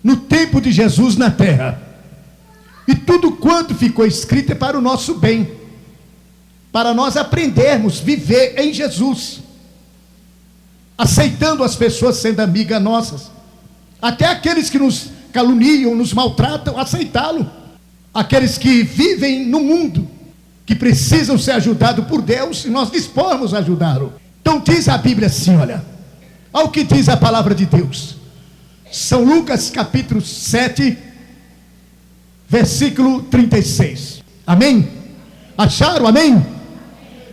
no tempo de Jesus na terra. E tudo quanto ficou escrito é para o nosso bem, para nós aprendermos a viver em Jesus, aceitando as pessoas sendo amigas nossas, até aqueles que nos caluniam, nos maltratam, aceitá-lo. Aqueles que vivem no mundo, que precisam ser ajudados por Deus, e nós dispormos a ajudá-lo. Então diz a Bíblia assim, olha, olha o que diz a palavra de Deus. São Lucas capítulo 7, versículo 36. Amém? Acharam? Amém?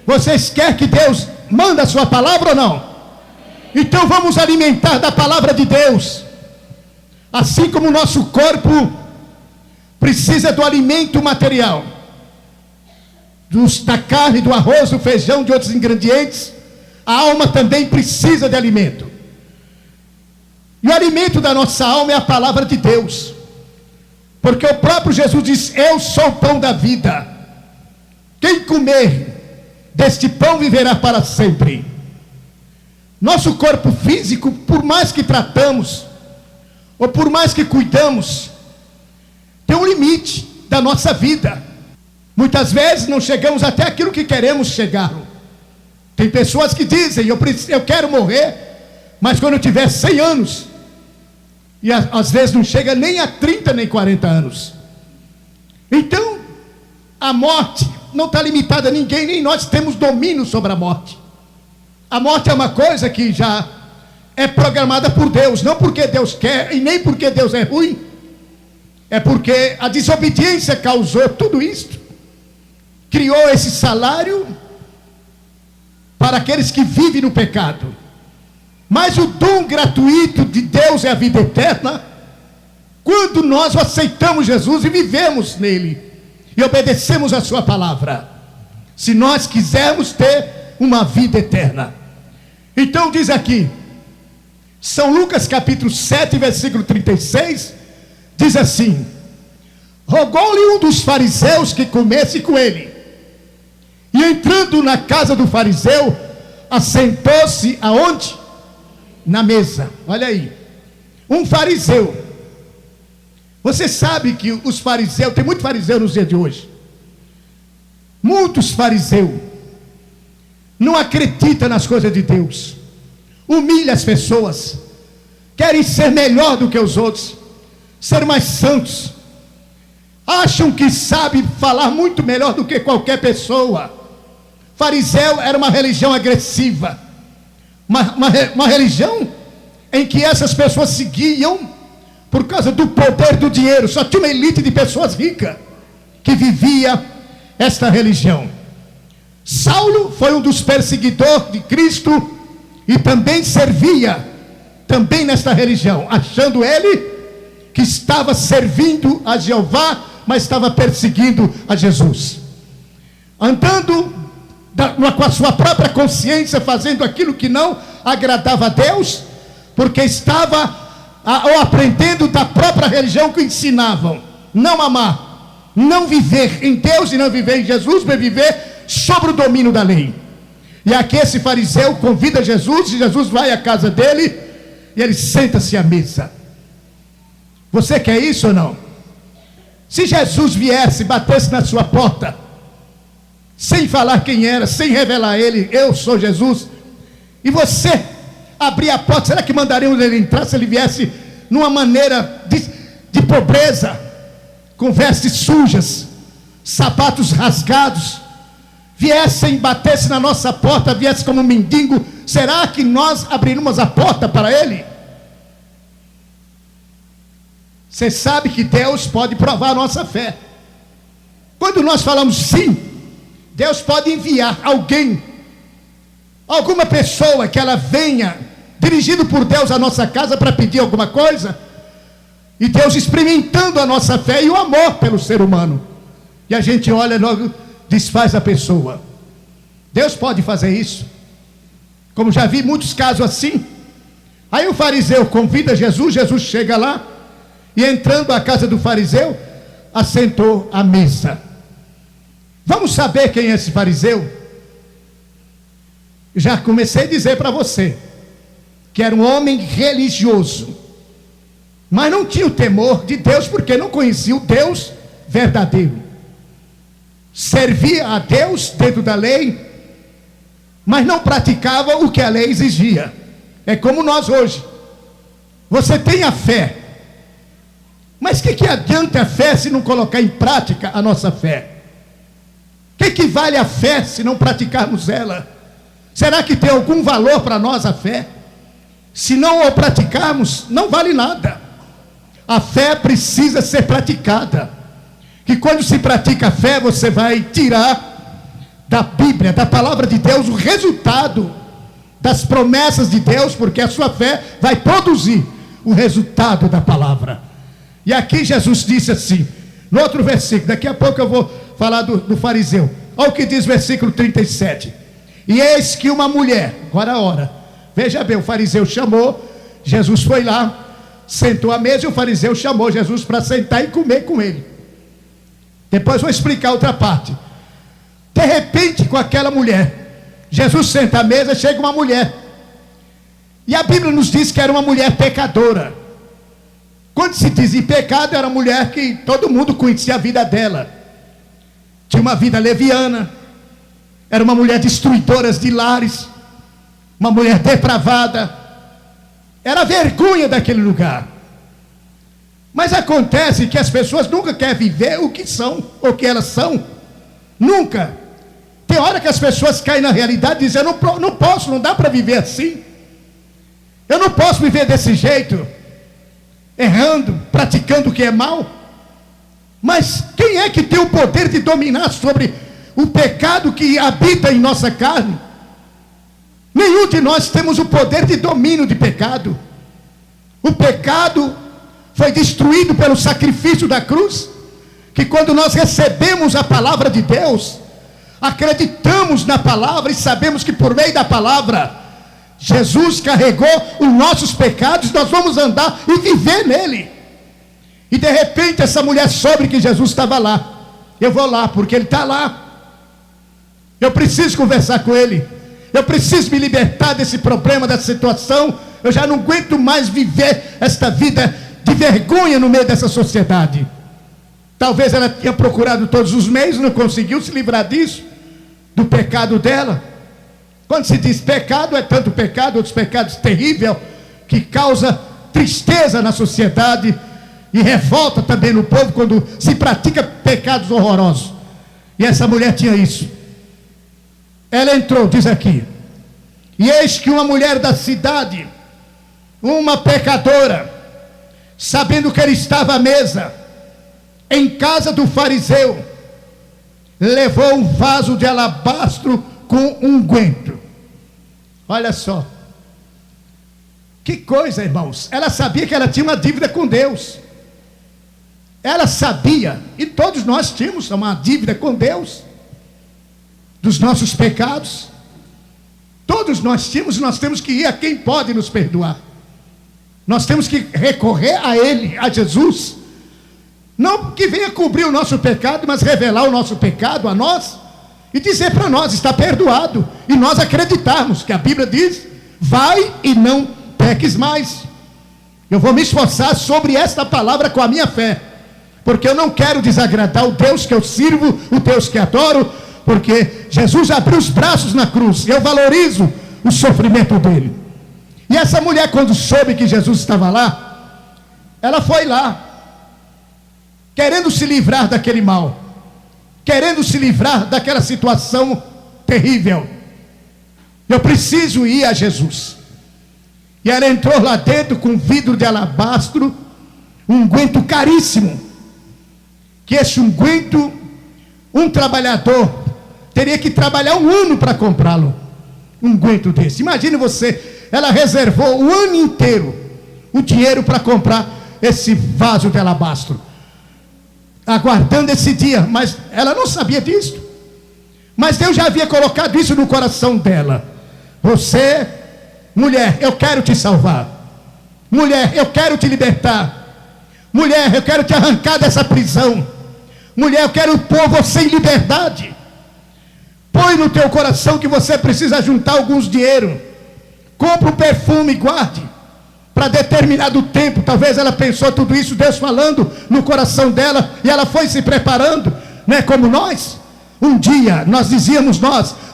Vocês querem que Deus mande a sua palavra ou não? Então vamos alimentar da palavra de Deus. Assim como o nosso corpo precisa do alimento material, da carne, do arroz, do feijão, de outros ingredientes, a alma também precisa de alimento. E o alimento da nossa alma é a palavra de Deus. Porque o próprio Jesus diz: eu sou o pão da vida. Quem comer deste pão viverá para sempre. Nosso corpo físico, por mais que tratamos, ou por mais que cuidamos, tem um limite da nossa vida. Muitas vezes não chegamos até aquilo que queremos chegar. Tem pessoas que dizem: eu quero morrer, mas quando eu tiver 100 anos. E às vezes não chega nem a 30 nem 40 anos. Então, a morte não está limitada a ninguém, nem nós temos domínio sobre a morte. A morte é uma coisa que já é programada por Deus, não porque Deus quer e nem porque Deus é ruim. É porque a desobediência causou tudo isso. Criou esse salário para aqueles que vivem no pecado. Mas o dom gratuito de Deus é a vida eterna, quando nós aceitamos Jesus e vivemos nele, e obedecemos a sua palavra, se nós quisermos ter uma vida eterna. Então diz aqui, São Lucas capítulo 7, versículo 36, diz assim: rogou-lhe um dos fariseus que comesse com ele, e entrando na casa do fariseu, assentou-se aonde? Na mesa. Olha aí, um fariseu. Você sabe que os fariseus, tem muito fariseu nos dias de hoje, muitos fariseus não acreditam nas coisas de Deus, humilha as pessoas, querem ser melhor do que os outros, ser mais santos, acham que sabe falar muito melhor do que qualquer pessoa. Fariseu era uma religião agressiva, uma religião em que essas pessoas seguiam por causa do poder do dinheiro. Só tinha uma elite de pessoas ricas que vivia esta religião. Saulo foi um dos perseguidores de Cristo e também servia também nesta religião, achando ele que estava servindo a Jeová, mas estava perseguindo a Jesus, andando com a sua própria consciência, fazendo aquilo que não agradava a Deus, porque estava ou aprendendo da própria religião que ensinavam não amar, não viver em Deus e não viver em Jesus, mas viver sobre o domínio da lei. E aqui esse fariseu convida Jesus, e Jesus vai à casa dele, e ele senta-se à mesa. Você quer isso ou não? Se Jesus viesse, batesse na sua porta, sem falar quem era, sem revelar ele, eu sou Jesus, e você abrir a porta, será que mandariam ele entrar se ele viesse numa maneira de pobreza, com vestes sujas, sapatos rasgados, viessem, batesse na nossa porta, viesse como um mendigo? Será que nós abriríamos a porta para ele? Você sabe que Deus pode provar a nossa fé. Quando nós falamos sim, Deus pode enviar alguém, alguma pessoa que ela venha dirigido por Deus à nossa casa para pedir alguma coisa, e Deus experimentando a nossa fé e o amor pelo ser humano, e a gente olha logo, desfaz a pessoa. Deus pode fazer isso, como já vi muitos casos assim. Aí o fariseu convida Jesus, Jesus chega lá, e entrando à casa do fariseu, assentou à mesa. Vamos saber quem é esse fariseu? Já comecei a dizer para você que era um homem religioso, mas não tinha o temor de Deus, porque não conhecia o Deus verdadeiro. Servia a Deus dentro da lei, mas não praticava o que a lei exigia. É como nós hoje. Você tem a fé, mas o que adianta a fé se não colocar em prática a nossa fé? O que vale a fé se não praticarmos ela? Será que tem algum valor para nós a fé? Se não o praticarmos, não vale nada. A fé precisa ser praticada. Que quando se pratica a fé, você vai tirar da Bíblia, da palavra de Deus, o resultado das promessas de Deus, porque a sua fé vai produzir o resultado da palavra. E aqui Jesus disse assim, no outro versículo, daqui a pouco eu vou falar do fariseu. Olha o que diz o versículo 37. E eis que uma mulher, agora a hora, veja bem, o fariseu chamou, Jesus foi lá, sentou à mesa, e o fariseu chamou Jesus para sentar e comer com ele. Depois vou explicar outra parte. De repente, com aquela mulher, Jesus senta à mesa, chega uma mulher, e a Bíblia nos diz que era uma mulher pecadora. Quando se diz em pecado, era uma mulher que todo mundo conhecia a vida dela. Tinha uma vida leviana, era uma mulher destruidora de lares, uma mulher depravada, era a vergonha daquele lugar. Mas acontece que as pessoas nunca querem viver o que são, ou o que elas são, nunca. Tem hora que as pessoas caem na realidade e dizem, não posso, não dá para viver assim, eu não posso viver desse jeito, errando, praticando o que é mal. Mas quem é que tem o poder de dominar sobre o pecado que habita em nossa carne? Nenhum de nós temos o poder de domínio de pecado. O pecado foi destruído pelo sacrifício da cruz, que quando nós recebemos a palavra de Deus, acreditamos na palavra e sabemos que por meio da palavra, Jesus carregou os nossos pecados, nós vamos andar e viver nele. E de repente essa mulher soube que Jesus estava lá. Eu vou lá porque ele está lá. Eu preciso conversar com ele. Eu preciso me libertar desse problema, dessa situação. Eu já não aguento mais viver esta vida de vergonha no meio dessa sociedade. Talvez ela tenha procurado todos os meios, não conseguiu se livrar disso, do pecado dela. Quando se diz pecado, é tanto pecado, outros pecados terríveis, que causa tristeza na sociedade e revolta também no povo quando se pratica pecados horrorosos. E essa mulher tinha isso. Ela entrou, diz aqui, e eis que uma mulher da cidade, uma pecadora, sabendo que ele estava à mesa em casa do fariseu, levou um vaso de alabastro com unguento. Olha só, que coisa, irmãos. Ela sabia que ela tinha uma dívida com Deus. Ela sabia, e todos nós tínhamos uma dívida com Deus, dos nossos pecados. Todos nós tínhamos, e nós temos que ir a quem pode nos perdoar. Nós temos que recorrer a Ele, a Jesus. Não que venha cobrir o nosso pecado, mas revelar o nosso pecado a nós e dizer para nós, está perdoado. E nós acreditarmos que a Bíblia diz, vai e não peques mais. Eu vou me esforçar sobre esta palavra com a minha fé, porque eu não quero desagradar o Deus que eu sirvo, o Deus que adoro, porque Jesus abriu os braços na cruz, e eu valorizo o sofrimento dele. E essa mulher, quando soube que Jesus estava lá, ela foi lá, querendo se livrar daquele mal, querendo se livrar daquela situação terrível. Eu preciso ir a Jesus. E ela entrou lá dentro com um vidro de alabastro, um unguento caríssimo, que esse unguento, um trabalhador teria que trabalhar 1 ano para comprá-lo. Um unguento desse, imagine você, ela reservou o ano inteiro o dinheiro para comprar esse vaso de alabastro, aguardando esse dia, mas ela não sabia disso. Mas Deus já havia colocado isso no coração dela. Você, mulher, eu quero te salvar. Mulher, eu quero te libertar. Mulher, eu quero te arrancar dessa prisão. Mulher, eu quero pôr você em liberdade. Põe no teu coração que você precisa juntar alguns dinheiro. Compre um perfume e guarde. para determinado tempo. Talvez ela pensou tudo isso, Deus falando no coração dela, e ela foi se preparando, não é como nós? Um dia,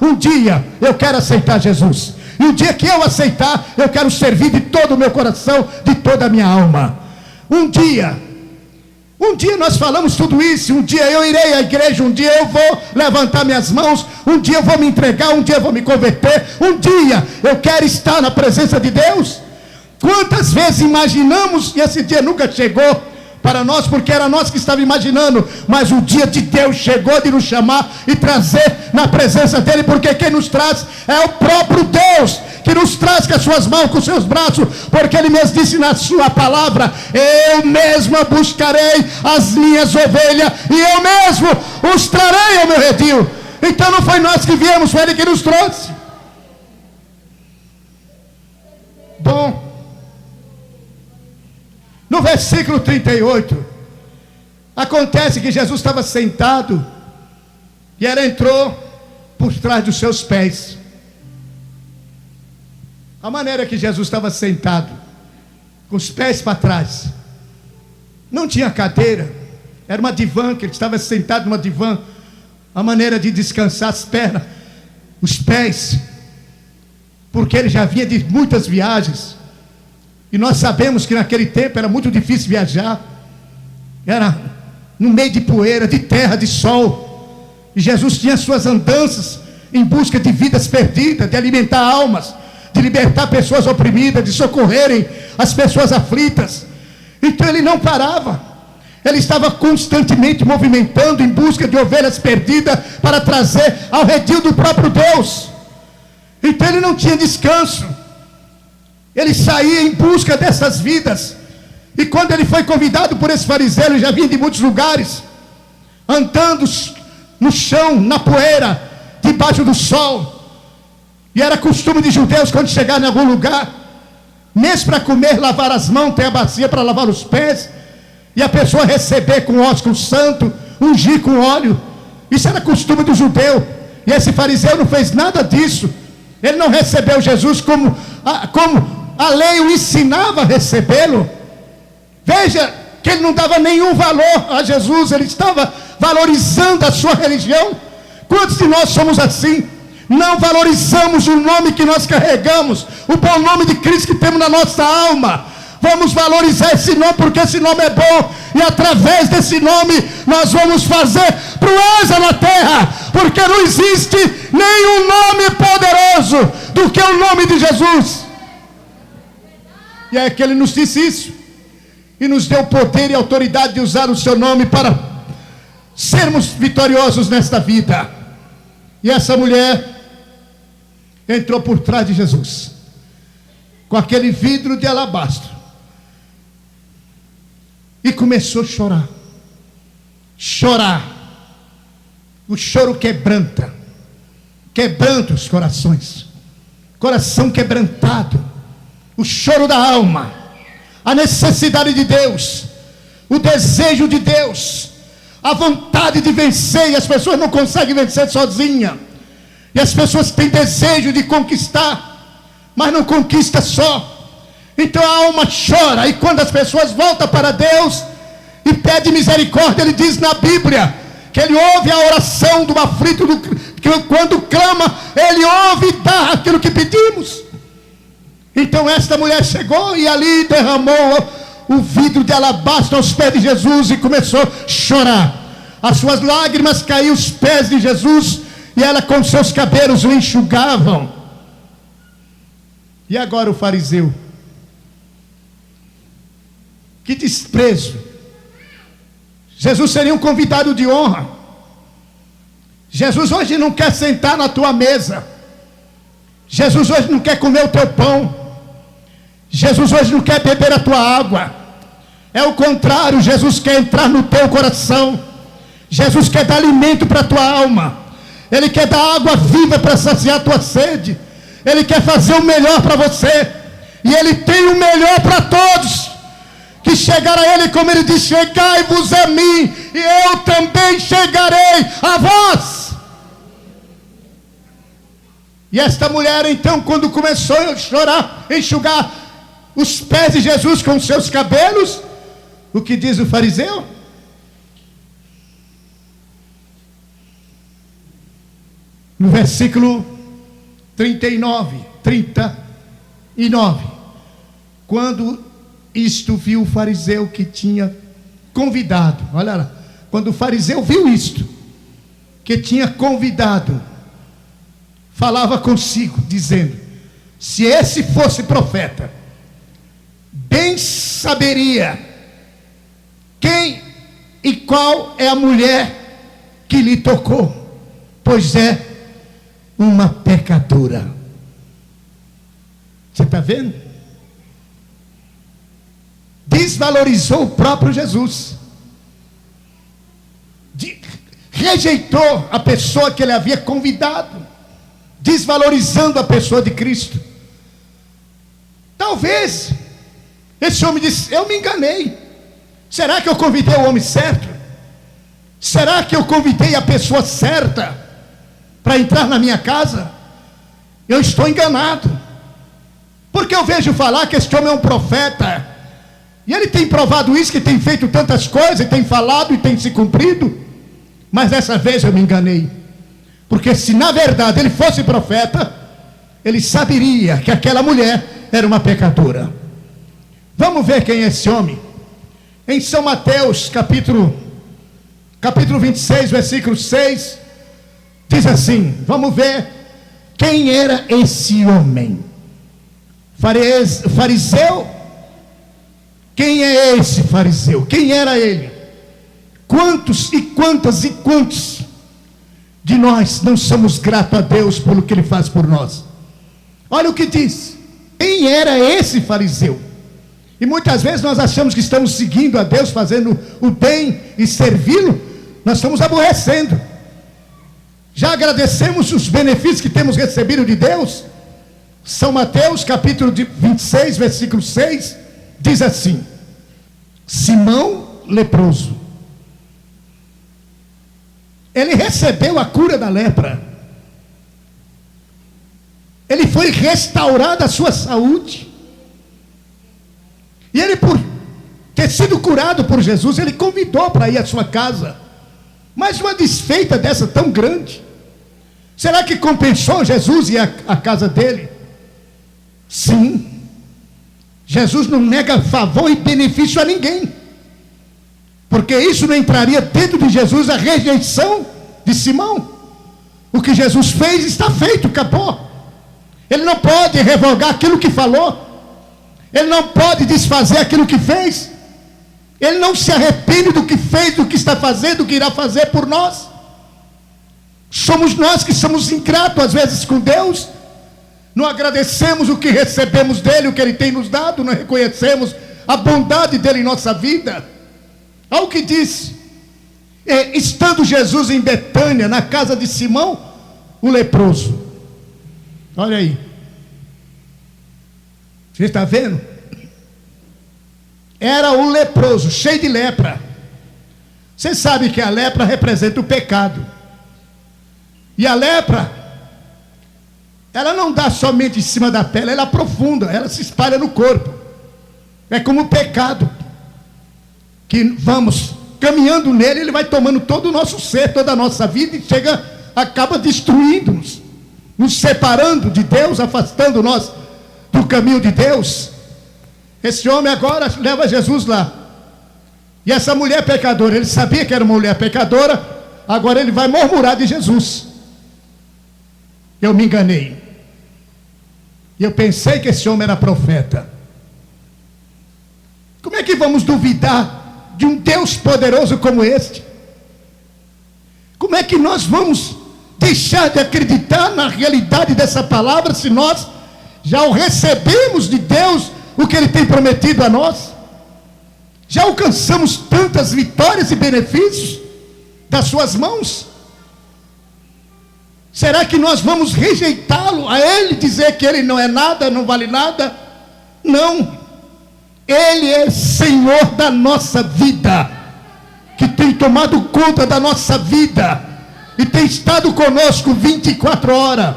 um dia eu quero aceitar Jesus. E o dia que eu aceitar, eu quero servir de todo o meu coração, de toda a minha alma. Um dia nós falamos tudo isso. Um dia eu irei à igreja, um dia eu vou levantar minhas mãos, um dia eu vou me entregar, um dia eu vou me converter, um dia eu quero estar na presença de Deus. Quantas vezes imaginamos, e esse dia nunca chegou para nós, porque era nós que estávamos imaginando, mas o dia de Deus chegou de nos chamar e trazer na presença dele, porque quem nos traz é o próprio Deus, que nos traz com as suas mãos, com os seus braços, porque ele mesmo disse na sua palavra: eu mesmo buscarei as minhas ovelhas, e eu mesmo os trarei ao meu redil. Então não foi nós que viemos, foi ele que nos trouxe. Bom, no versículo 38, acontece que Jesus estava sentado, e ela entrou por trás dos seus pés. A maneira que Jesus estava sentado, com os pés para trás, não tinha cadeira, era uma divã, que ele estava sentado numa divã. A maneira de descansar as pernas, os pés, porque ele já vinha de muitas viagens, e nós sabemos que naquele tempo era muito difícil viajar, era no meio de poeira, de terra, de sol, e Jesus tinha suas andanças em busca de vidas perdidas, de alimentar almas, de libertar pessoas oprimidas, de socorrerem as pessoas aflitas. Então ele não parava, ele estava constantemente movimentando em busca de ovelhas perdidas, para trazer ao redil do próprio Deus. Então ele não tinha descanso, ele saía em busca dessas vidas. E quando ele foi convidado por esse fariseu, ele já vinha de muitos lugares, andando no chão, na poeira, debaixo do sol. E era costume de judeus, quando chegaram em algum lugar, mesmo para comer, lavar as mãos, tem a bacia para lavar os pés, e a pessoa receber com ósculo santo, ungir com óleo. Isso era costume do judeu. E esse fariseu não fez nada disso. Ele não recebeu Jesus como a lei o ensinava a recebê-lo. Veja que ele não dava nenhum valor a Jesus, ele estava valorizando a sua religião. Quantos de nós somos assim? Não valorizamos o nome que nós carregamos, o bom nome de Cristo que temos na nossa alma. Vamos valorizar esse nome, porque esse nome é bom, e através desse nome nós vamos fazer proeza na terra, porque não existe nenhum nome poderoso do que o nome de Jesus. E é que ele nos disse isso, e nos deu poder e autoridade de usar o seu nome para sermos vitoriosos nesta vida. E essa mulher entrou por trás de Jesus, com aquele vidro de alabastro, e começou a chorar. O choro quebranta os corações, coração quebrantado, o choro da alma, a necessidade de Deus, o desejo de Deus, a vontade de vencer. E as pessoas não conseguem vencer sozinha, e as pessoas têm desejo de conquistar, mas não conquista só. Então a alma chora, e quando as pessoas voltam para Deus e pedem misericórdia, ele diz na Bíblia que ele ouve a oração do aflito, que quando clama, ele ouve e dá aquilo que pedimos. Então esta mulher chegou e ali derramou o vidro de alabastro aos pés de Jesus e começou a chorar. As suas lágrimas caíam aos pés de Jesus, e ela com seus cabelos o enxugavam. E agora o fariseu, que desprezo! Jesus seria um convidado de honra. Jesus hoje não quer sentar na tua mesa. Jesus hoje não quer comer o teu pão. Jesus hoje não quer beber a tua água. É o contrário, Jesus quer entrar no teu coração. Jesus quer dar alimento para a tua alma. Ele quer dar água viva para saciar a tua sede. Ele quer fazer o melhor para você. E Ele tem o melhor para todos que chegar a Ele, como Ele diz: chegai-vos a mim, e eu também chegarei a vós. E esta mulher então, quando começou a chorar, enxugar os pés de Jesus com os seus cabelos, o que diz o fariseu? No versículo 39, quando isto viu o fariseu que tinha convidado, olha lá, quando o fariseu viu isto, que tinha convidado, falava consigo, dizendo: se esse fosse profeta, bem saberia quem e qual é a mulher que lhe tocou, pois é uma pecadora. Você está vendo? Desvalorizou o próprio Jesus, rejeitou a pessoa que ele havia convidado, desvalorizando a pessoa de Cristo. Talvez esse homem disse: eu me enganei. Será que eu convidei o homem certo? Será que eu convidei a pessoa certa para entrar na minha casa? Eu estou enganado, porque eu vejo falar que este homem é um profeta, e ele tem provado isso, que tem feito tantas coisas, e tem falado e tem se cumprido. Mas dessa vez eu me enganei, porque se na verdade ele fosse profeta, ele saberia que aquela mulher era uma pecadora. Vamos ver quem é esse homem. Em São Mateus, capítulo 26, versículo 6, diz assim, vamos ver quem era esse homem. Fariseu. Quem é esse fariseu? Quem era ele? Quantos e quantas e quantos de nós não somos gratos a Deus pelo que Ele faz por nós? Olha o que diz. Quem era esse fariseu? E muitas vezes nós achamos que estamos seguindo a Deus, fazendo o bem e servi-lo. Nós estamos aborrecendo. Já agradecemos os benefícios que temos recebido de Deus? São Mateus capítulo 26, versículo 6, diz assim: Simão leproso, ele recebeu a cura da lepra, ele foi restaurada a sua saúde, e ele, por ter sido curado por Jesus, ele convidou para ir à sua casa. Mas uma desfeita dessa tão grande, será que compensou Jesus ir à casa dele? Sim. Jesus não nega favor e benefício a ninguém, porque isso não entraria dentro de Jesus a rejeição de Simão. O que Jesus fez está feito, acabou. Ele não pode revogar aquilo que falou, ele não pode desfazer aquilo que fez, ele não se arrepende do que fez, do que está fazendo, do que irá fazer por nós. Somos nós que somos ingratos às vezes com Deus, não agradecemos o que recebemos dele, o que ele tem nos dado, não reconhecemos a bondade dele em nossa vida. Olha o que diz: estando Jesus em Betânia, na casa de Simão, o leproso. Olha aí, você está vendo? Era o leproso, cheio de lepra. Você sabe que a lepra representa o pecado, e a lepra, ela não dá somente em cima da pele, ela aprofunda, ela se espalha no corpo. É como o pecado, que vamos caminhando nele, ele vai tomando todo o nosso ser, toda a nossa vida, e acaba destruindo-nos, nos separando de Deus, afastando nós do caminho de Deus. Esse homem agora leva Jesus lá, e essa mulher pecadora, ele sabia que era uma mulher pecadora, agora ele vai murmurar de Jesus: eu me enganei, e eu pensei que esse homem era profeta. Como é que vamos duvidar de um Deus poderoso como este? Como é que nós vamos deixar de acreditar na realidade dessa palavra, se nós já o recebemos de Deus, o que Ele tem prometido a nós? Já alcançamos tantas vitórias e benefícios das suas mãos. Será que nós vamos rejeitá-lo, a Ele, dizer que Ele não é nada, não vale nada? Não. Ele é Senhor da nossa vida, que tem tomado conta da nossa vida, e tem estado conosco 24 horas,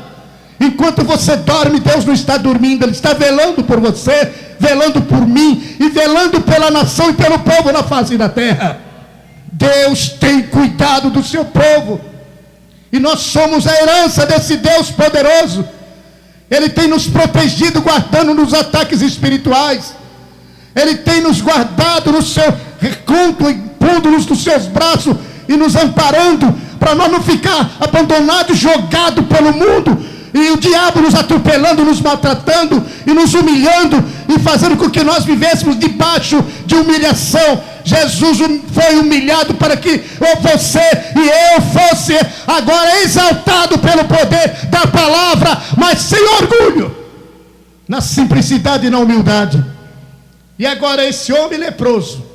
Enquanto você dorme, Deus não está dormindo, Ele está velando por você, velando por mim e velando pela nação e pelo povo na face da terra. Deus tem cuidado do seu povo, e nós somos a herança desse Deus poderoso. Ele tem nos protegido, guardando nos ataques espirituais. Ele tem nos guardado no seu recanto, pondo-nos nos seus braços e nos amparando, para nós não ficar abandonados, jogados pelo mundo, e o diabo nos atropelando, nos maltratando e nos humilhando, e fazendo com que nós vivêssemos debaixo de humilhação. Jesus foi humilhado para que você e eu fosse agora exaltado pelo poder da palavra, mas sem orgulho, na simplicidade e na humildade. E agora esse homem leproso,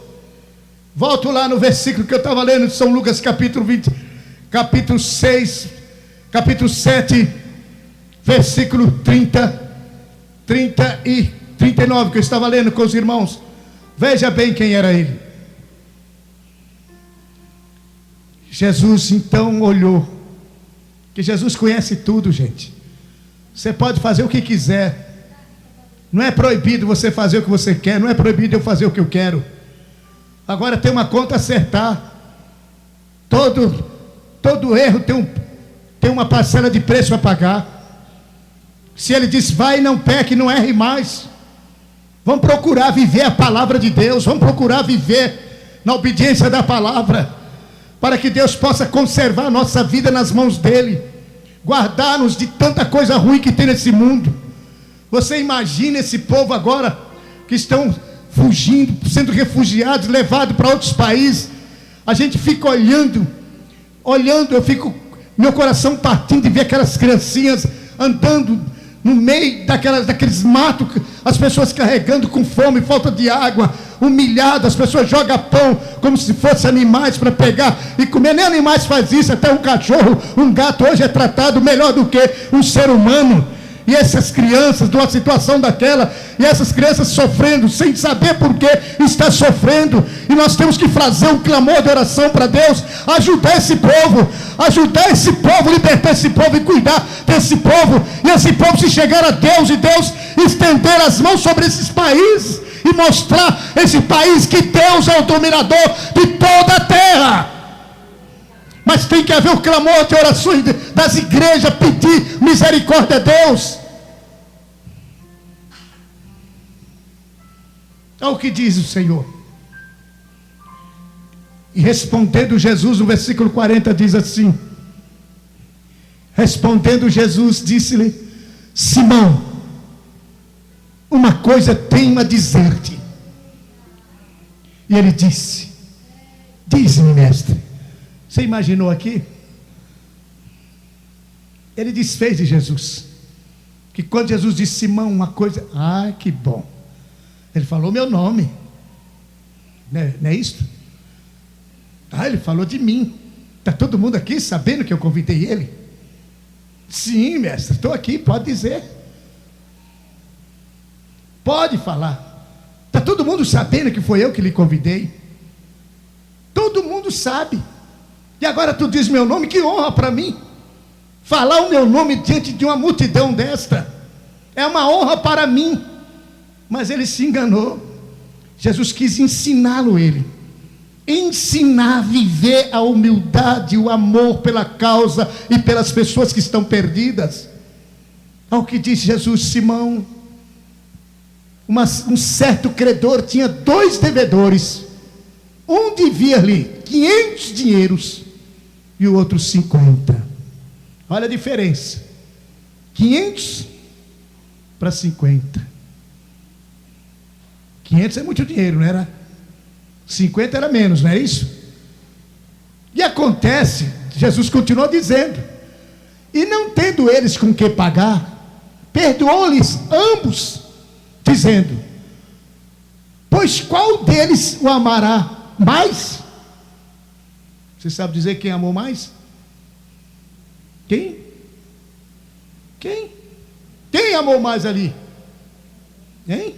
volto lá no versículo que eu estava lendo de São Lucas capítulo 20, capítulo 6, capítulo 7, versículo 30 e 39, que eu estava lendo com os irmãos. Veja bem quem era ele. Jesus então olhou, que Jesus conhece tudo, gente. Você pode fazer o que quiser, não é proibido você fazer o que você quer, não é proibido eu fazer o que eu quero. Agora tem uma conta a acertar. Todo erro tem uma parcela de preço a pagar. Se ele diz vai, não peque, não erre mais. Vamos procurar viver a palavra de Deus, vamos procurar viver na obediência da palavra, para que Deus possa conservar a nossa vida nas mãos dele, guardar-nos de tanta coisa ruim que tem nesse mundo. Você imagina esse povo agora, que estão fugindo, sendo refugiados, levados para outros países. A gente fica olhando, eu fico, meu coração partindo de ver aquelas criancinhas andando no meio daqueles matos, as pessoas carregando com fome, falta de água, humilhadas. As pessoas jogam pão como se fossem animais para pegar e comer. Nem animais faz isso, até um cachorro, um gato hoje é tratado melhor do que um ser humano. E essas crianças, de uma situação daquela, e essas crianças sofrendo, sem saber por que está sofrendo, e nós temos que fazer um clamor de oração para Deus, ajudar esse povo, libertar esse povo e cuidar desse povo, e esse povo se chegar a Deus, e Deus estender as mãos sobre esses países, e mostrar esse país que Deus é o dominador de toda a terra. Mas tem que haver o clamor de orações das igrejas, pedir misericórdia a Deus. Olha o que diz o Senhor. E respondendo Jesus, no versículo 40 diz assim: respondendo Jesus, disse-lhe: Simão, uma coisa tenho a dizer-te. E ele disse: dize-me, mestre. Você imaginou aqui? Ele desfez de Jesus. Que quando Jesus disse Simão, uma coisa, ai que bom. Ele falou meu nome. Não é isso? Ele falou de mim. Está todo mundo aqui sabendo que eu convidei ele? Sim, mestre, estou aqui, pode dizer. Pode falar. Está todo mundo sabendo que foi eu que lhe convidei? Todo mundo sabe. E agora tu diz meu nome, que honra para mim. Falar o meu nome diante de uma multidão desta é uma honra para mim. Mas ele se enganou. Jesus quis ensiná-lo, ensinar a viver a humildade, o amor pela causa e pelas pessoas que estão perdidas. Ao que disse Jesus: Simão, um certo credor tinha 2 devedores. Um devia-lhe 500 dinheiros e o outro 50. Olha a diferença: 500 para 50. 500 é muito dinheiro, não era? 50 era menos, não é isso? E acontece, Jesus continuou dizendo: e não tendo eles com que pagar, perdoou-lhes ambos, dizendo: pois qual deles o amará mais? Você sabe dizer quem amou mais? Quem? Quem amou mais ali? Hein?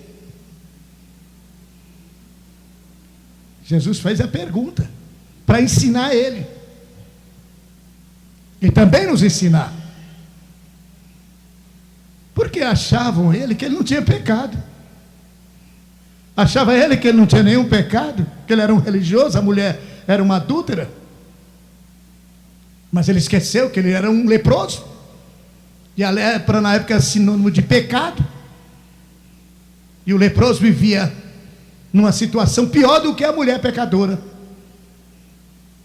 Jesus fez a pergunta para ensinar ele e também nos ensinar. Porque achavam ele que ele não tinha pecado. Achava ele que ele não tinha nenhum pecado, que ele era um religioso, a mulher era uma adúltera. Mas ele esqueceu que ele era um leproso. E a lepra na época era sinônimo de pecado. E o leproso vivia numa situação pior do que a mulher pecadora.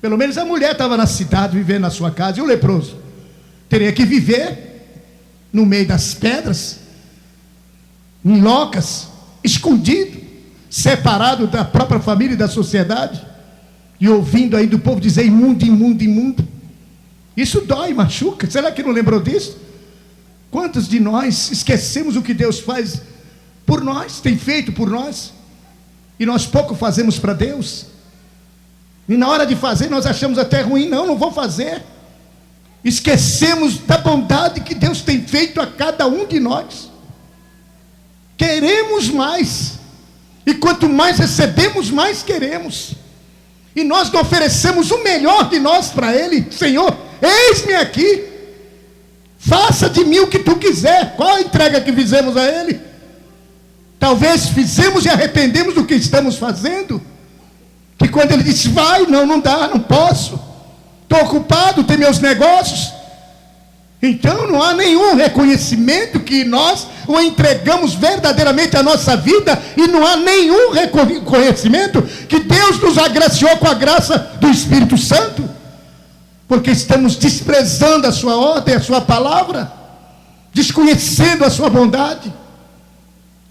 Pelo menos a mulher estava na cidade, vivendo na sua casa, e o leproso teria que viver no meio das pedras, em locas, escondido, separado da própria família e da sociedade, e ouvindo aí do povo dizer imundo, imundo, imundo. Isso dói, machuca. Será que não lembrou disso? Quantos de nós esquecemos o que Deus faz por nós, tem feito por nós, e nós pouco fazemos para Deus? E na hora de fazer nós achamos até ruim. Não vou fazer. Esquecemos da bondade que Deus tem feito a cada um de nós. Queremos mais, e quanto mais recebemos, mais queremos. E nós não oferecemos o melhor de nós para Ele. Senhor, eis-me aqui, faça de mim o que tu quiser. Qual a entrega que fizemos a Ele? Talvez fizemos e arrependemos do que estamos fazendo. Que quando Ele disse, vai, não dá, não posso, estou ocupado, tenho meus negócios. Então não há nenhum reconhecimento que nós o entregamos verdadeiramente a nossa vida, e não há nenhum reconhecimento que Deus nos agraciou com a graça do Espírito Santo, porque estamos desprezando a sua ordem, a sua palavra, desconhecendo a sua bondade.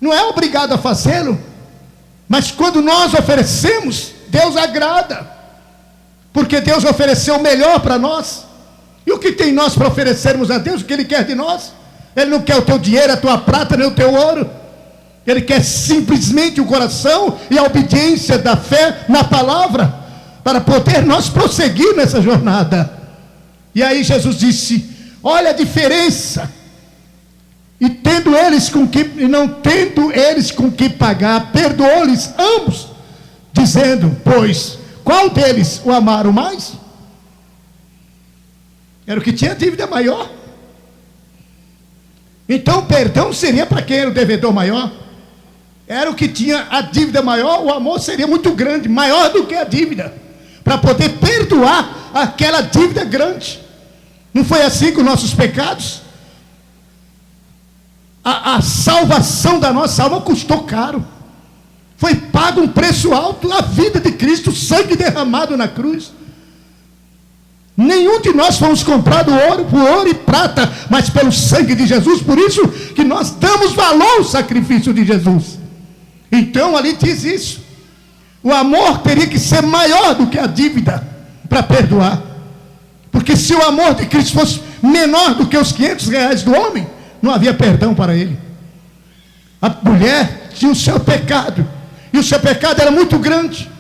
Não é obrigado a fazê-lo, mas quando nós oferecemos, Deus agrada, porque Deus ofereceu o melhor para nós. E o que tem nós para oferecermos a Deus? O que Ele quer de nós? Ele não quer o teu dinheiro, a tua prata, nem o teu ouro. Ele quer simplesmente o coração e a obediência da fé na palavra, para poder nós prosseguir nessa jornada. E aí Jesus disse, olha a diferença. E não tendo eles com que pagar, perdoou-lhes ambos, dizendo, pois, qual deles o amaram mais? Era o que tinha dívida maior. Então o perdão seria para quem era o devedor maior. Era o que tinha a dívida maior. O amor seria muito grande, maior do que a dívida, para poder perdoar aquela dívida grande. Não foi assim com nossos pecados? A salvação da nossa alma custou caro. Foi pago um preço alto, a vida de Cristo, o sangue derramado na cruz. Nenhum de nós fomos comprados por ouro e prata, mas pelo sangue de Jesus. Por isso que nós damos valor ao sacrifício de Jesus. Então ali diz isso. O amor teria que ser maior do que a dívida para perdoar. Porque se o amor de Cristo fosse menor do que os R$500 do homem, não havia perdão para ele. A mulher tinha o seu pecado, e o seu pecado era muito grande.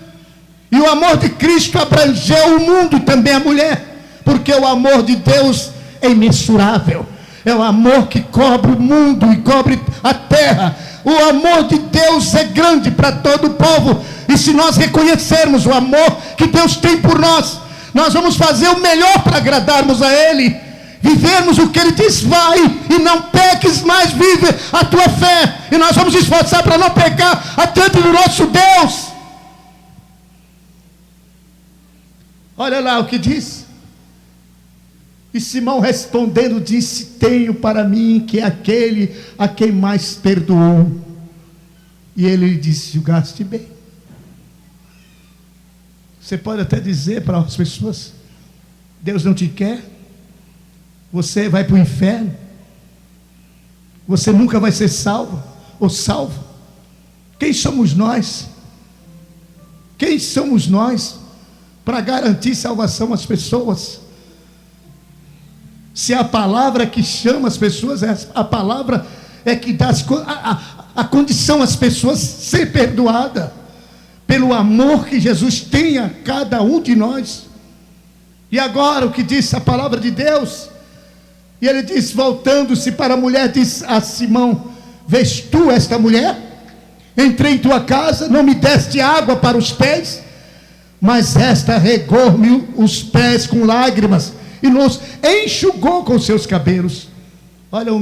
E o amor de Cristo abrangeu o mundo, também a mulher, porque o amor de Deus é imensurável. É o amor que cobre o mundo e cobre a terra. O amor de Deus é grande para todo o povo. E se nós reconhecermos o amor que Deus tem por nós, nós vamos fazer o melhor para agradarmos a Ele. Vivermos o que Ele diz, vai e não peques mais, vive a tua fé. E nós vamos esforçar para não pecar diante do nosso Deus. Olha lá o que diz. E Simão respondendo disse, tenho para mim que é aquele a quem mais perdoou. E ele lhe disse, julgaste bem. Você pode até dizer para as pessoas, Deus não te quer, você vai para o inferno, você nunca vai ser salvo ou salvo. Quem somos nós? Quem somos nós para garantir salvação às pessoas? Se a palavra que chama as pessoas, a palavra é que dá a condição às pessoas ser perdoada, pelo amor que Jesus tem a cada um de nós. E agora o que diz a palavra de Deus? E ele diz, voltando-se para a mulher, diz a Simão, vês tu esta mulher? Entrei em tua casa, não me deste água para os pés, mas esta regou-me os pés com lágrimas e nos enxugou com seus cabelos. Olha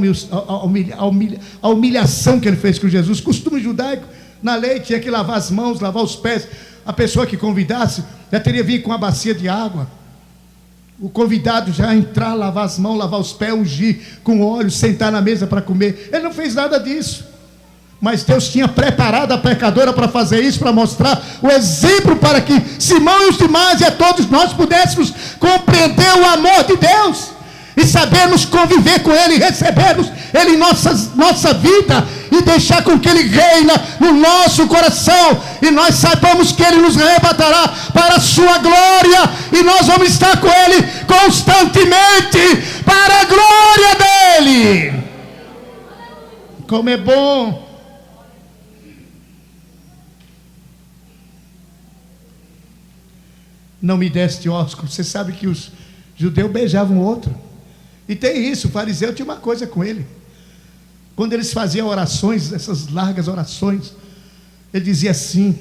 a humilhação que ele fez com Jesus. Costume judaico, na lei tinha que lavar as mãos, lavar os pés. A pessoa que convidasse já teria vindo com uma bacia de água. O convidado já entrar, lavar as mãos, lavar os pés, ungir com óleo, sentar na mesa para comer. Ele não fez nada disso. Mas Deus tinha preparado a pecadora para fazer isso, para mostrar o exemplo para que Simão e os demais e a todos nós pudéssemos compreender o amor de Deus e sabermos conviver com Ele, recebermos Ele em nossa vida e deixar com que Ele reina no nosso coração e nós saibamos que Ele nos arrebatará para a sua glória e nós vamos estar com Ele constantemente para a glória dEle. Como é bom. Não me deste ósculo. Você sabe que os judeus beijavam o outro. E tem isso, o fariseu tinha uma coisa com ele. Quando eles faziam orações, essas largas orações, ele dizia assim: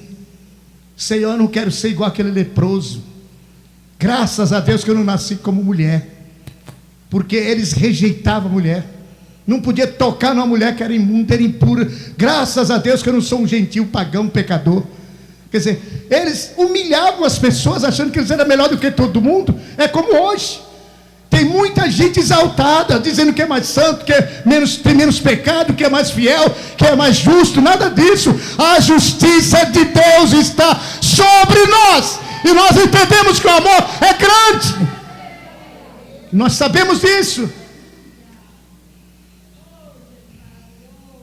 Senhor, eu não quero ser igual aquele leproso. Graças a Deus que eu não nasci como mulher. Porque eles rejeitavam a mulher. Não podia tocar numa mulher que era imunda, era impura. Graças a Deus que eu não sou um gentil, pagão, pecador. Quer dizer, eles humilhavam as pessoas achando que eles eram melhor do que todo mundo. É como hoje. Tem muita gente exaltada, dizendo que é mais santo, que tem menos pecado, que é mais fiel, que é mais justo. Nada disso. A justiça de Deus está sobre nós. E nós entendemos que o amor é grande. Nós sabemos disso.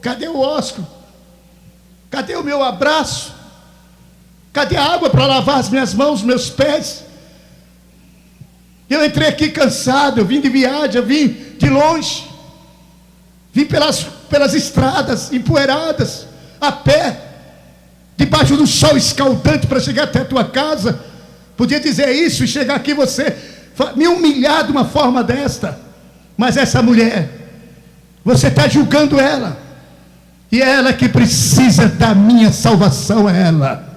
Cadê o ósculo? Cadê o meu abraço? Cadê a água para lavar as minhas mãos, meus pés? Eu entrei aqui cansado, eu vim de viagem, eu vim de longe. Vim pelas estradas empoeiradas, a pé, debaixo do sol escaldante para chegar até a tua casa. Podia dizer isso e chegar aqui você me humilhar de uma forma desta. Mas essa mulher, você está julgando ela. E é ela que precisa da minha salvação, é ela.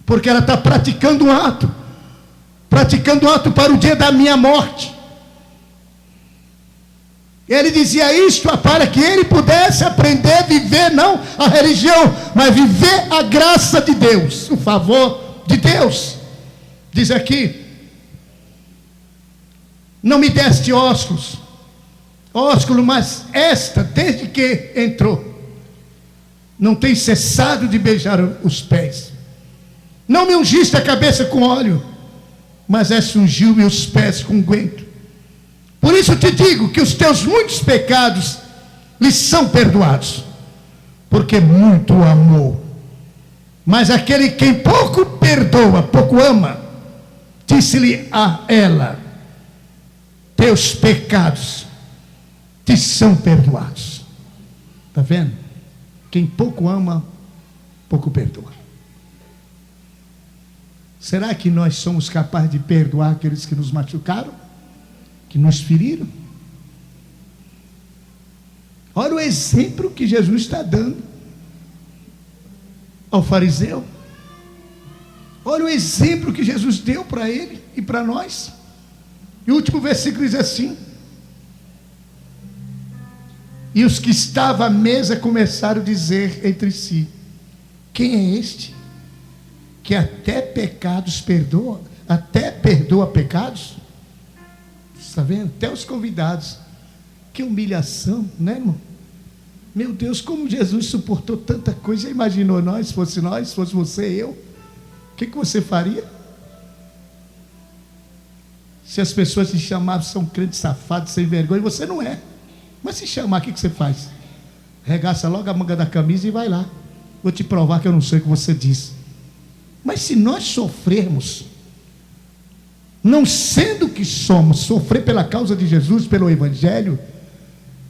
Porque ela está praticando um ato para o dia da minha morte. Ele dizia isto para que ele pudesse aprender a viver, não a religião, mas viver a graça de Deus, o favor de Deus. Diz aqui: não me deste ósculo, mas esta, desde que entrou, não tem cessado de beijar os pés. Não me ungiste a cabeça com óleo, mas ungiu-me os pés com unguento. Por isso te digo que os teus muitos pecados lhes são perdoados, porque muito amou. Mas aquele quem pouco perdoa, pouco ama, disse-lhe a ela: teus pecados te são perdoados. Está vendo? Quem pouco ama, pouco perdoa. Será que nós somos capazes de perdoar aqueles que nos machucaram? Que nos feriram? Olha o exemplo que Jesus está dando ao fariseu. Olha o exemplo que Jesus deu para ele e para nós. E o último versículo diz assim: e os que estavam à mesa começaram a dizer entre si: quem é este que até pecados perdoa, até perdoa pecados? Está vendo? Até os convidados. Que humilhação, né, irmão? Meu Deus, como Jesus suportou tanta coisa. Já imaginou nós, fosse você, eu? O que você faria? Se as pessoas te chamavam, são crentes safados, sem vergonha, você não é. Mas se chamar, o que você faz? Regaça logo a manga da camisa e vai lá. Vou te provar que eu não sei o que você diz. Mas se nós sofrermos, não sendo o que somos, sofrer pela causa de Jesus, pelo Evangelho,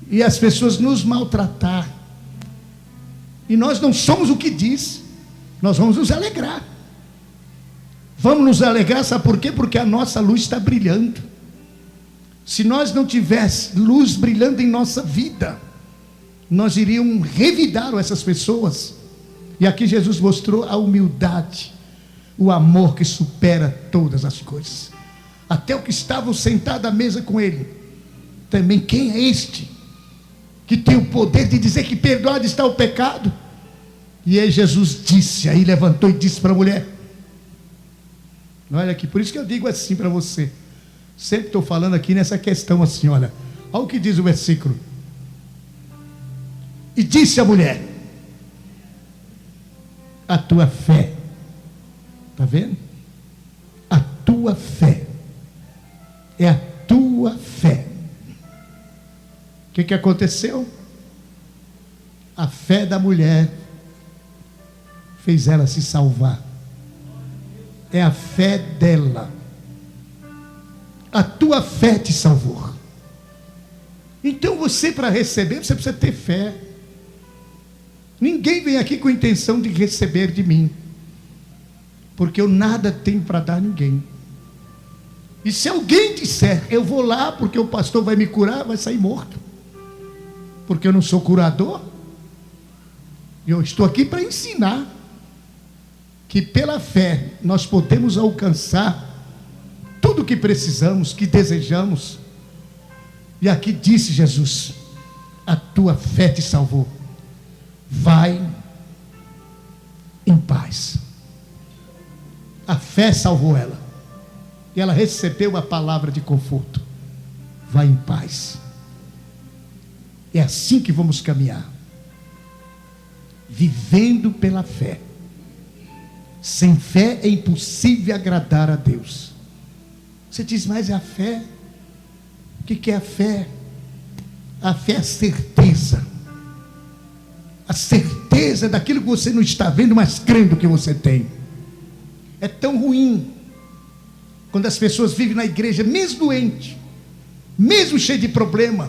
e as pessoas nos maltratar, e nós não somos o que diz, nós vamos nos alegrar. Vamos nos alegrar, sabe por quê? Porque a nossa luz está brilhando. Se nós não tivéssemos luz brilhando em nossa vida, nós iríamos revidar essas pessoas. E aqui Jesus mostrou a humildade, o amor que supera todas as coisas. Até o que estavam sentados à mesa com ele, também, quem é este que tem o poder de dizer que perdoado está o pecado. E aí Jesus disse, aí levantou e disse para a mulher, olha aqui, por isso que eu digo assim para você, sempre estou falando aqui nessa questão assim, olha o que diz o versículo, e disse a mulher, a tua fé, está vendo? A tua fé, é a tua fé. O que aconteceu? A fé da mulher fez ela se salvar. É a fé dela. A tua fé te salvou. Então você, para receber, você precisa ter fé. Ninguém vem aqui com a intenção de receber de mim, porque eu nada tenho para dar a ninguém. E se alguém disser, eu vou lá porque o pastor vai me curar, vai sair morto, porque eu não sou curador. Eu estou aqui para ensinar que pela fé nós podemos alcançar tudo o que precisamos, que desejamos. E aqui disse Jesus, a tua fé te salvou, vai em paz. A fé salvou ela, e ela recebeu a palavra de conforto, vai em paz. É assim que vamos caminhar, vivendo pela fé. Sem fé é impossível agradar a Deus. Você diz, mas é a fé? O que é a fé? A fé é a certeza. A certeza daquilo que você não está vendo, mas crendo que você tem. É tão ruim quando as pessoas vivem na igreja, mesmo doente, mesmo cheio de problema,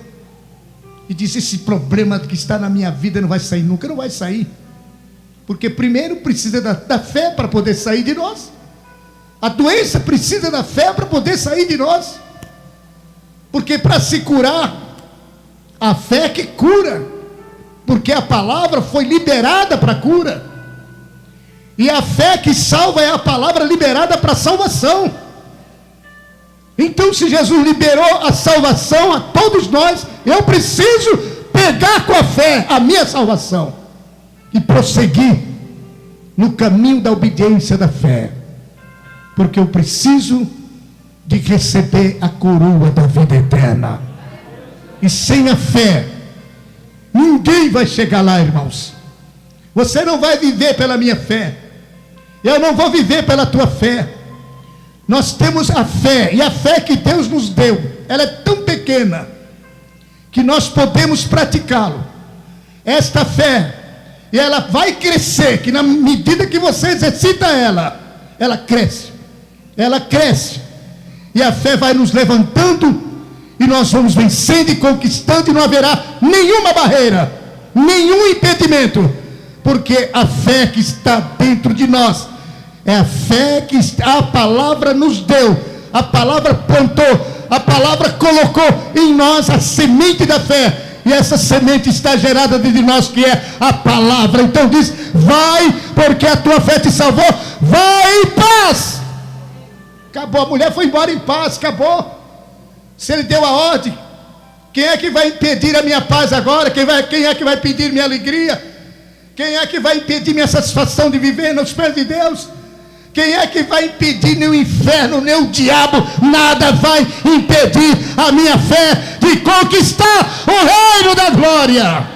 e diz, esse problema que está na minha vida não vai sair nunca. Não vai sair, porque primeiro precisa da fé para poder sair de nós. A doença precisa da fé para poder sair de nós, porque para se curar, a fé que cura, porque a palavra foi liberada para cura, e a fé que salva é a palavra liberada para salvação. Então, se Jesus liberou a salvação a todos nós, eu preciso pegar com a fé a minha salvação e prosseguir no caminho da obediência da fé, porque eu preciso de receber a coroa da vida eterna. E sem a fé ninguém vai chegar lá, irmãos. Você não vai viver pela minha fé, eu não vou viver pela tua fé. Nós temos a fé, e a fé que Deus nos deu, ela é tão pequena que nós podemos praticá-lo. Esta fé, e ela vai crescer, que na medida que você exercita ela cresce, e a fé vai nos levantando, e nós vamos vencendo e conquistando, e não haverá nenhuma barreira, nenhum impedimento, porque a fé que está dentro de nós é a fé que a palavra nos deu, a palavra plantou, a palavra colocou em nós a semente da fé, e essa semente está gerada dentro de nós, que é a palavra. Então diz, vai, porque a tua fé te salvou, vai em paz. Acabou, a mulher foi embora em paz, acabou. Se ele deu a ordem, quem é que vai impedir a minha paz agora? Quem é que vai impedir minha alegria? Quem é que vai impedir minha satisfação de viver nos pés de Deus? Quem é que vai impedir? Nem o inferno, nem o diabo, nada vai impedir a minha fé de conquistar o reino da glória.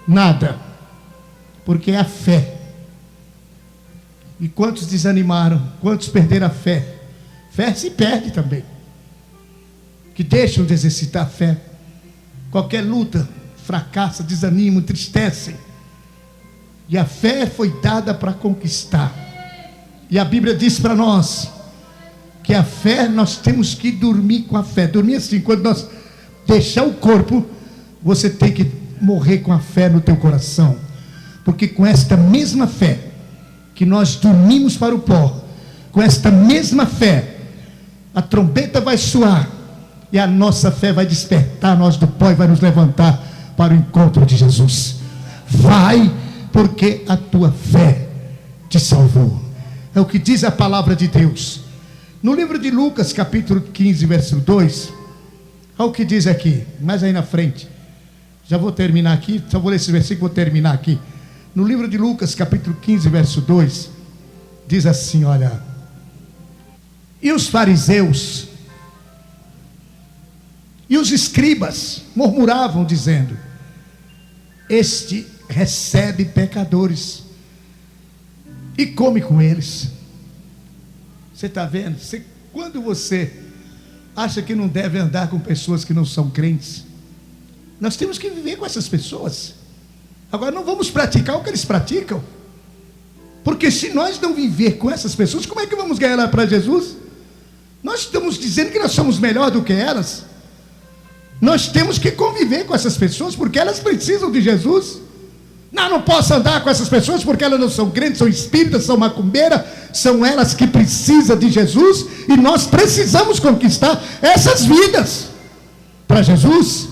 Nada, porque é a fé. E quantos desanimaram, quantos perderam a fé? Fé se perde também, que deixam de exercitar a fé. Qualquer luta fracassa, desanima, entristece. E a fé foi dada para conquistar. E a Bíblia diz para nós que a fé, nós temos que dormir com a fé. Dormir assim, quando nós deixar o corpo, você tem que morrer com a fé no teu coração. Porque com esta mesma fé que nós dormimos para o pó, com esta mesma fé, a trombeta vai soar, e a nossa fé vai despertar nós do pó e vai nos levantar para o encontro de Jesus. Vai, porque a tua fé te salvou. É o que diz a palavra de Deus no livro de Lucas, capítulo 15, verso 2. Olha o que diz aqui, mais aí na frente. Já vou terminar aqui, só vou ler esse versículo, vou terminar aqui. No livro de Lucas, capítulo 15, verso 2, diz assim, olha: e os fariseus e os escribas murmuravam, dizendo: este recebe pecadores e come com eles. Você está vendo? Quando você acha que não deve andar com pessoas que não são crentes, nós temos que viver com essas pessoas. Agora, não vamos praticar o que eles praticam, porque se nós não viver com essas pessoas, como é que vamos ganhar lá para Jesus? Nós estamos dizendo que nós somos melhor do que elas. Nós temos que conviver com essas pessoas, porque elas precisam de Jesus. Não posso andar com essas pessoas, porque elas não são crentes, são espíritas, são macumbeiras. São elas que precisam de Jesus, e nós precisamos conquistar essas vidas para Jesus.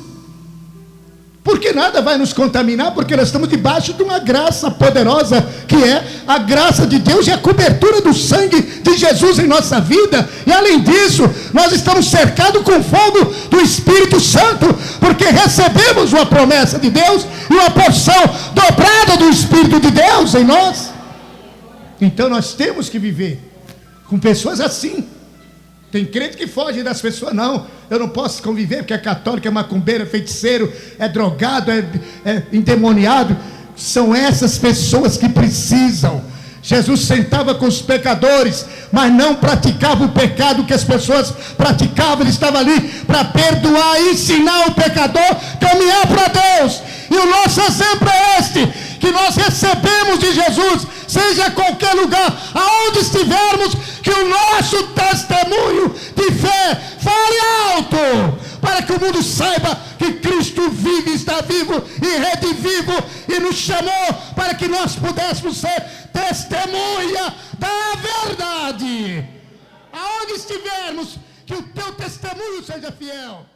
Porque nada vai nos contaminar, porque nós estamos debaixo de uma graça poderosa, que é a graça de Deus e a cobertura do sangue de Jesus em nossa vida. E além disso, nós estamos cercados com fogo do Espírito Santo, porque recebemos uma promessa de Deus e uma porção dobrada do Espírito de Deus em nós. Então nós temos que viver com pessoas assim. Tem crente que foge das pessoas. Não, eu não posso conviver porque é católico, é macumbeiro, é feiticeiro, é drogado, é endemoniado. São essas pessoas que precisam. Jesus sentava com os pecadores, mas não praticava o pecado que as pessoas praticavam. Ele estava ali para perdoar e ensinar o pecador a caminhar para Deus. E o nosso exemplo é este, que nós recebemos de Jesus, seja qualquer lugar, aonde estivermos, que o nosso testemunho de fé fale alto, para que o mundo saiba que Cristo vive, está vivo e redivivo, e nos chamou para que nós pudéssemos ser testemunha da verdade. Aonde estivermos, que o teu testemunho seja fiel.